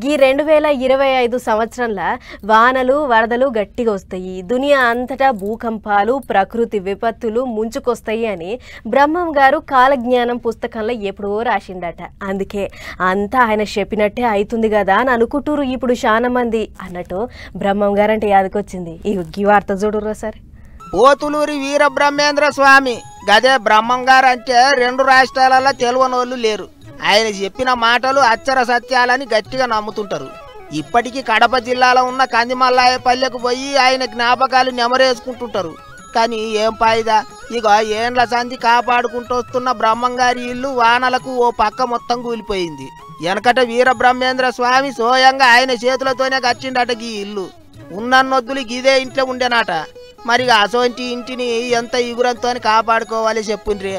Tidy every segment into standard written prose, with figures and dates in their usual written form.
ఈ 2025 సంవత్సరంలో వానలు వరదలు గట్టిగా వస్తాయి. దునియా అంతటా భూకంపాలు ప్రకృతి విపత్తులు ముంచుకొస్తాయి అని బ్రహ్మం గారు కాలజ్ఞానం పుస్తకంలో ఎప్పుడో రాసిండట. అందుకే అంతా ఆయన చెప్పినట్టే అవుతుంది కదా అని అనుకుంటూరు ఇప్పుడు చాలా మంది అన్నట్టు బ్రహ్మం గారు అంటే యాదకొచ్చింది. ఈ వార్త చూడురా సార్. పోతులూరి వీరబ్రహ్మేంద్ర స్వామి గదే బ్రహ్మం గారు అంటే 2 రాష్ట్రాలలో తెలియనోళ్ళు లేరు. ఆయన చెప్పిన మాటలు అక్షర సత్యాలని గట్టిగా నమ్ముతుంటారు. ఇప్పటికీ కడప జిల్లాలో ఉన్న కందిమల్లాయపల్లెకు పోయి ఆయన జ్ఞాపకాలు నెమరేసుకుంటుంటారు. కానీ ఏం ఫాయిదా, ఇక ఏండ్ల సంధి కాపాడుకుంటూ వస్తున్న బ్రహ్మంగారి ఇల్లు వానలకు ఓ పక్క మొత్తం కూలిపోయింది. వెనకట వీరబ్రహ్మేంద్ర స్వామి స్వయంగా ఆయన చేతులతోనే కట్టిండట ఈ ఇల్లు. ఉన్నన్నొద్దులు గిదే ఇంట్లో ఉండేనాట. మరి అసోంటి ఇంటిని ఎంత ఇగురంతో కాపాడుకోవాలి చెప్పుండ్రి.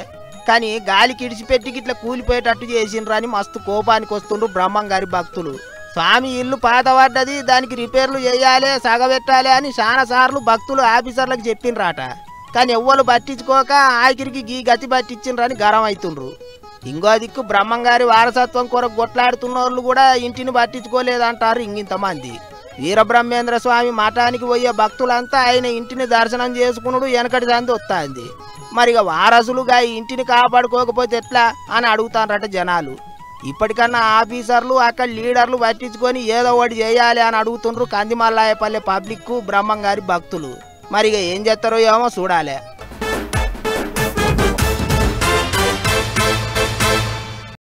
కానీ గాలికి ఇడిచిపెట్టి ఇట్లా కూలిపోయేటట్టు చేసిండ్రు అని మస్తు కోపానికి వస్తుండ్రు బ్రహ్మం గారి భక్తులు. స్వామి ఇల్లు పాతపడ్డది, దానికి రిపేర్లు చేయాలి, సగబెట్టాలి అని చాలా సార్లు భక్తులు ఆఫీసర్లకు చెప్పిండ్రాట. కానీ ఎవ్వరు పట్టించుకోక ఆఖరికి గీ గతి పట్టించిండ్రని గరం అవుతుండ్రు. ఇంకో దిక్కు బ్రహ్మం గారి వారసత్వం కొరకు కొట్లాడుతున్న వాళ్ళు కూడా ఇంటిని పట్టించుకోలేదంటారు ఇంకింతమంది. వీరబ్రహ్మేంద్ర స్వామి మఠానికి పోయే భక్తులంతా ఆయన ఇంటిని దర్శనం చేసుకున్నాడు వెనకటి సంది వస్తుంది. మరిగా వారసులుగా ఇంటిని కాపాడుకోకపోతే ఎట్లా అని అడుగుతారట జనాలు. ఇప్పటికన్నా ఆఫీసర్లు అక్కడ లీడర్లు పట్టించుకొని ఏదో ఒకటి చేయాలి అని అడుగుతుండ్రు కందిమల్లాయపల్లె పబ్లిక్ బ్రహ్మం గారి భక్తులు. మరిగా ఏం చేస్తారో ఏమో చూడాలి.